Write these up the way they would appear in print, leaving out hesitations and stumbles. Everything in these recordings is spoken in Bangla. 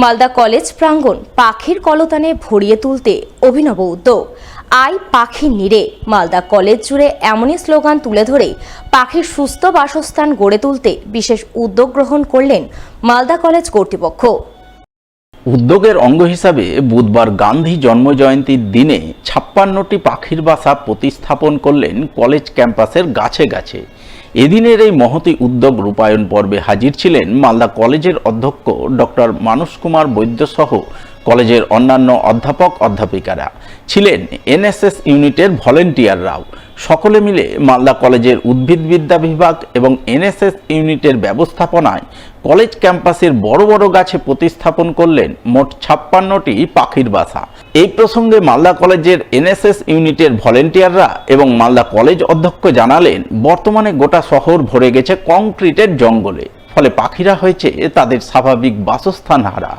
মালদা কলেজ প্রাঙ্গণ পাখির কলতানে ভরিয়ে তুলতে অভিনব উদ্যোগ। আই পাখির নিড়ে। মালদা কলেজ জুড়ে এমনই স্লোগান তুলে ধরে পাখির সুস্থ বাসস্থান গড়ে তুলতে বিশেষ উদ্যোগ গ্রহণ করলেন মালদা কলেজ কর্তৃপক্ষ। উদ্যোগের অঙ্গ হিসাবে বুধবার গান্ধী জন্মজয়ন্তীর দিনে ৫৬টি পাখির বাসা প্রতিস্থাপন করলেন কলেজ ক্যাম্পাসের গাছে গাছে। এদিনের এই মহতী উদ্যোগ রূপায়ণ পর্বে হাজির ছিলেন মালদা কলেজের অধ্যক্ষ ডক্টর মানস কুমার বৈদ্য সহ কলেজের অন্যান্য অধ্যাপক অধ্যাপিকারা, ছিলেন এনএসএস ইউনিটের ভলেন্টিয়াররাও। সকলে মিলে মালদা কলেজের উদ্ভিদবিদ্যা বিভাগ এবং এনএসএস ইউনিটের ব্যবস্থাপনায় কলেজ ক্যাম্পাসের বড় বড় গাছে প্রতিস্থাপন করলেন মোট ৫৬টি পাখির বাসা। এই প্রসঙ্গে মালদা কলেজের এনএসএস ইউনিটের ভলেন্টিয়াররা এবং মালদা কলেজ অধ্যক্ষ জানালেন, বর্তমানে গোটা শহর ভরে গেছে কংক্রিটের জঙ্গলে, ফলে পাখিরা হয়েছে তাদের স্বাভাবিক বাসস্থান হারা।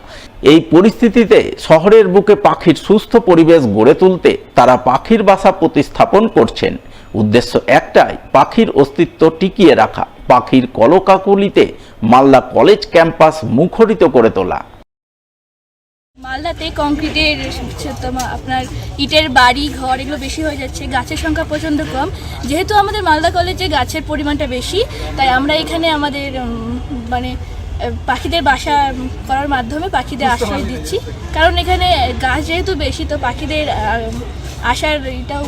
এই পরিস্থিতিতে শহরের বুকে পাখির সুস্থ পরিবেশ গড়ে তুলতে তারা পাখির বাসা প্রতিস্থাপন করছেন। উদ্দেশ্য একটাই, পাখির অস্তিত্ব টিকিয়ে রাখা, পাখির কলকাকলিতে মালদা কলেজ ক্যাম্পাস মুখরিত করে তোলা। মালদাতে কংক্রিটের আপনার ইটের বাড়ি ঘর এগুলো বেশি হয়ে যাচ্ছে, গাছের সংখ্যা প্রচণ্ড কম। যেহেতু আমাদের মালদা কলেজে গাছের পরিমাণটা বেশি, তাই আমরা এখানে আমাদের পাখিদের বাসা করার মাধ্যমে পাখিদের আশ্রয় দিচ্ছি। কারণ এখানে গাছ যেহেতু বেশি, তো পাখিদের আসার এটাও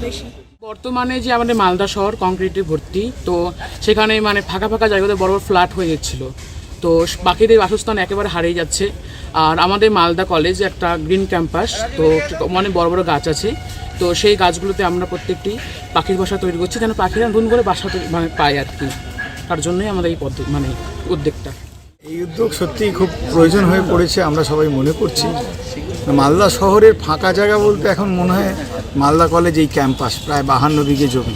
বেশি। বর্তমানে যে আমাদের মালদা শহর কংক্রিটে ভর্তি, তো সেখানে ফাঁকা ফাঁকা জায়গাতে বড় বড় ফ্ল্যাট হয়ে যাচ্ছিল, তো পাখিদের বাসস্থান একেবারে হারিয়ে যাচ্ছে। আর আমাদের মালদা কলেজ একটা গ্রিন ক্যাম্পাস, তো অনেক বড় বড় গাছ আছে, তো সেই গাছগুলোতে আমরা প্রত্যেকটি পাখির বাসা তৈরি করছি, যেন পাখিরা নতুন করে বাসা পায় আর কি। তার জন্যই আমাদের এই উদ্যোগটা। এই উদ্যোগ সত্যিই খুব প্রয়োজন হয়ে পড়েছে, আমরা সবাই মনে করছি। মালদা শহরের ফাঁকা জায়গা বলতে এখন মনে হয় মালদা কলেজ এই ক্যাম্পাস, প্রায় 52 বিঘে জমি,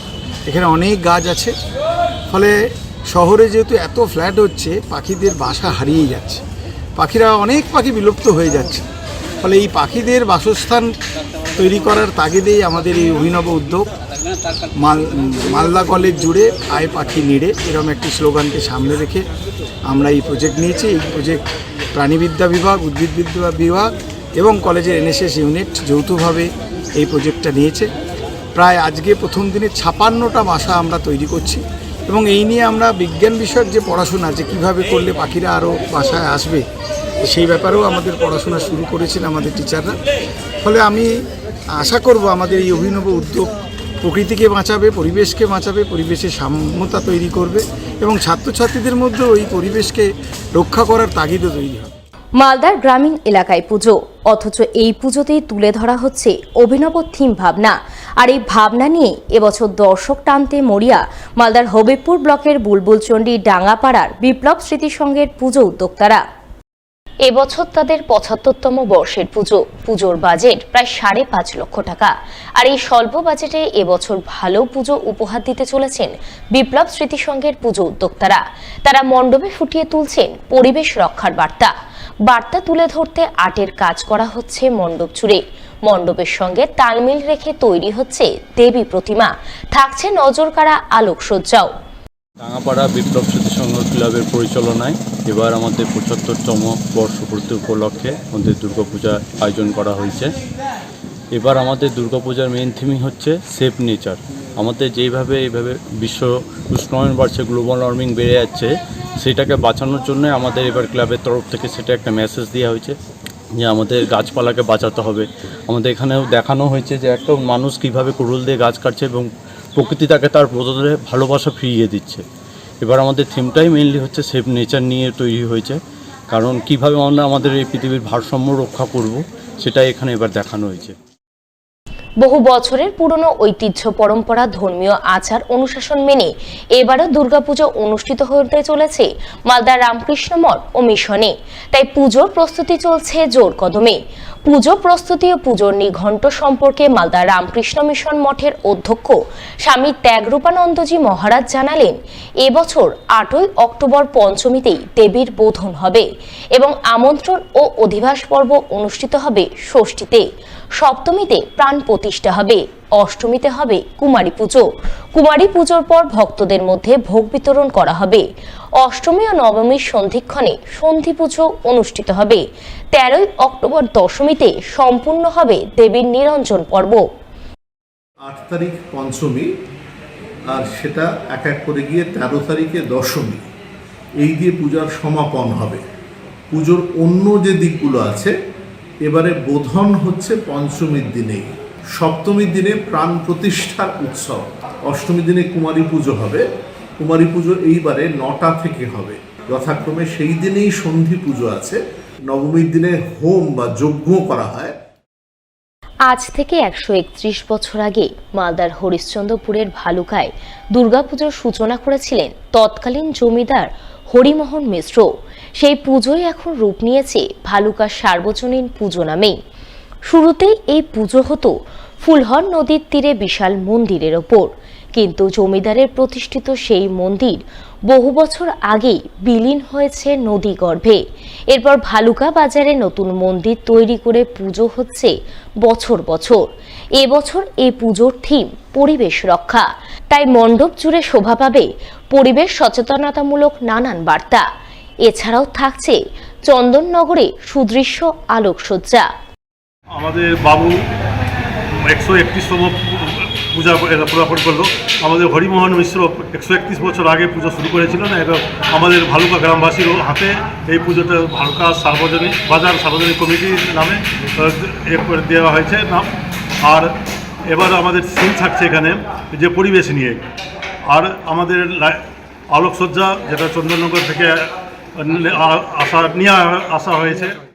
এখানে অনেক গাছ আছে। ফলে শহরে যেহেতু এত ফ্ল্যাট হচ্ছে, পাখিদের বাসা হারিয়ে যাচ্ছে, অনেক পাখি বিলুপ্ত হয়ে যাচ্ছে। ফলে এই পাখিদের বাসস্থান তৈরি করার তাগিদেই আমাদের এই অভিনব উদ্যোগ। মালদা কলেজ জুড়ে আয় পাখি নিড়ে, এরকম একটি স্লোগানকে সামনে রেখে আমরা এই প্রজেক্ট নিয়েছি। এই প্রজেক্ট প্রাণীবিদ্যা বিভাগ, উদ্ভিদবিদ্যা বিভাগ এবং কলেজের এনএসএস ইউনিট যৌথভাবে এই প্রজেক্টটা নিয়েছে। প্রায় আজকে প্রথম দিনে ৫৬টা বাসা আমরা তৈরি করছি, এবং এই নিয়ে আমরা বিজ্ঞান বিষয়ক যে পড়াশোনা, যে কীভাবে করলে পাখিরা আরও বাসায় আসবে, সেই ব্যাপারেও আমাদের পড়াশোনা শুরু করেছেন আমাদের টিচাররা। ফলে আমি আশা করব আমাদের এই অভিনব উদ্যোগ প্রকৃতিকে বাঁচাবে, পরিবেশকে বাঁচাবে, পরিবেশের সাম্যতা তৈরি করবে এবং ছাত্রছাত্রীদের মধ্যে ওই পরিবেশকে রক্ষা করার তাগিদও তৈরি হবে। মালদার গ্রামীণ এলাকায় পুজো, অথচ এই পুজোতেই তুলে ধরা হচ্ছে অভিনব থিম ভাবনা। আর এই ভাবনা নিয়ে এবছর দর্শক টানতে মরিয়া মালদার হবিবপুর ব্লকের বুলবুলচন্ডী ডাঙ্গাপাড়ার বিপ্লব স্মৃতি সংঘের পুজো উদ্যোক্তারা। এবছর তাদের ৭৫তম বর্ষের পুজোর বাজেট প্রায় ৫.৫ লক্ষ টাকা। আর এই স্বল্প বাজেটে এবছর ভালো পুজো উপহার দিতে চলেছেন বিপ্লব স্মৃতি সংঘের পুজো উদ্যোক্তারা। তারা মণ্ডপে ফুটিয়ে তুলছেন পরিবেশ রক্ষার বার্তা তুলে ধরতে আর্টের কাজ করা হচ্ছে মণ্ডপ জুড়ে। মণ্ডপের সঙ্গে তালমিল রেখে তৈরি হচ্ছে দেবী প্রতিমা, থাকছে নজরকাড়া আলোকসজ্জাও। ডাঙ্গাপাড়া বিপ্লব স্মৃতি সংঘ ক্লাবের পরিচালনায় এবার আমাদের ৭৫তম বর্ষপূর্তি উপলক্ষে আমাদের দুর্গাপূজার আয়োজন করা হয়েছে। এবার আমাদের দুর্গাপূজার মেইন থিমই হচ্ছে সেভ নেচার। আমাদের এইভাবে বিশ্ব উষ্ণায়ন বাড়ছে, গ্লোবাল ওয়ার্মিং বেড়ে যাচ্ছে, সেটাকে বাঁচানোর জন্য আমাদের এবার ক্লাবের তরফ থেকে সেটা একটা মেসেজ দেওয়া হয়েছে যে আমাদের গাছপালাকে বাঁচাতে হবে। আমাদের এখানেও দেখানো হয়েছে যে একটা মানুষ কীভাবে কুড়ুল দিয়ে গাছ কাটছে এবং প্রকৃতি তাকে তার বদলে ভালোবাসা ফিরিয়ে দিচ্ছে। এবার আমাদের থিমটাই মেইনলি হচ্ছে সেভ নেচার নিয়ে তৈরি হয়েছে, কারণ কীভাবে আমরা আমাদের এই পৃথিবীর ভারসাম্য রক্ষা করব সেটাই এখানে এবার দেখানো হয়েছে। বহু বছরের পুরনো ঐতিহ্য, পরম্পরা, ধর্মীয় আচার অনুশাসন মেনে এবারও দুর্গাপুজো অনুষ্ঠিত হতে চলেছে মালদা রামকৃষ্ণ মঠ ও মিশনে। তাই পুজোর প্রস্তুতি চলছে জোর কদমে। পুজো প্রস্তুতি ও পুজোর নিঘণ্ট সম্পর্কে মালদা রামকৃষ্ণ মিশন মঠের অধ্যক্ষ স্বামী ত্যাগরূপানন্দজি মহারাজ জানালেন, এবছর ৮ই অক্টোবর পঞ্চমীতেই দেবীর বোধন হবে এবং আমন্ত্রণ ও অধিবাস পর্ব অনুষ্ঠিত হবে ষষ্ঠীতে, সপ্তমীতে প্রাণ প্রতিষ্ঠা হবে। অষ্টমীতে হবে কুমারী পুজো। কুমারী পুজোর পর ভক্তদের মধ্যে ভোগ বিতরণ করা হবে। অষ্টমী ও নবমীর সন্ধিক্ষণে সন্ধি পুজো অনুষ্ঠিত হবে। 13ই অক্টোবর দশমীতে সম্পূর্ণ হবে দেবীর নিরঞ্জন পর্ব। 8 তারিখ পঞ্চমী, আর সেটা এক এক করে গিয়ে 13 তারিখে দশমী, এই দিয়ে পূজার সমাপন হবে। পুজোর অন্য যে দিকগুলো আছে, এবারে বোধন হচ্ছে পঞ্চমীর দিনেই, সপ্তমীর দিনে প্রাণ প্রতিষ্ঠার উৎসব, অষ্টমীর দিনে কুমারী পুজো হবে। কুমারী পুজো এইবারে 9টা থেকে হবে, যথাক্রমে সেই দিনেই সন্ধি পুজো আছে। নবমীর দিনে হোম বা যজ্ঞ করা হয়। আজ থেকে 131 বছর আগে মালদার হরিশ্চন্দ্রপুরের ভালুকায় দুর্গাপুজোর সূচনা করেছিলেন তৎকালীন জমিদার হরিমোহন মিশ্র। সেই পুজোই এখন রূপ নিয়েছে ভালুকার সার্বজনীন পুজো নামেই। শুরুতেই এই পুজো হতো ফুলহর নদীর তীরে বিশাল মন্দিরের ওপর, কিন্তু জমিদারের প্রতিষ্ঠিত সেই মন্দির বহু বছর আগেই বিলীন হয়েছে নদী গর্ভে। এরপর ভালুকা বাজারে নতুন মন্দির তৈরি করে পুজো হচ্ছে বছর বছর। এবছর এই পুজোর থিম পরিবেশ রক্ষা, তাই মণ্ডপ জুড়ে শোভা পাবে পরিবেশ সচেতনতামূলক নানান বার্তা। এছাড়াও থাকছে চন্দননগরে সুদৃশ্য আলোকসজ্জা। আমাদের বাবু 131তম পূজা পূর্ণ করলো। আমাদের হরিমোহন মিশ্র 131 বছর আগে পুজো শুরু করেছিলেন। এবং আমাদের ভালুকা গ্রামবাসীর হাতে এই পুজোটা ভালুকা সার্বজনীন বাজার সার্বজনীন কমিটির নামে করে দেওয়া হয়েছে নাম। আর এবার আমাদের সিন থাকছে এখানে যে পরিবেশ নিয়ে। আর আমাদের আলোকসজ্জা, যেটা চন্দননগর থেকে নিয়ে আসা হয়েছে।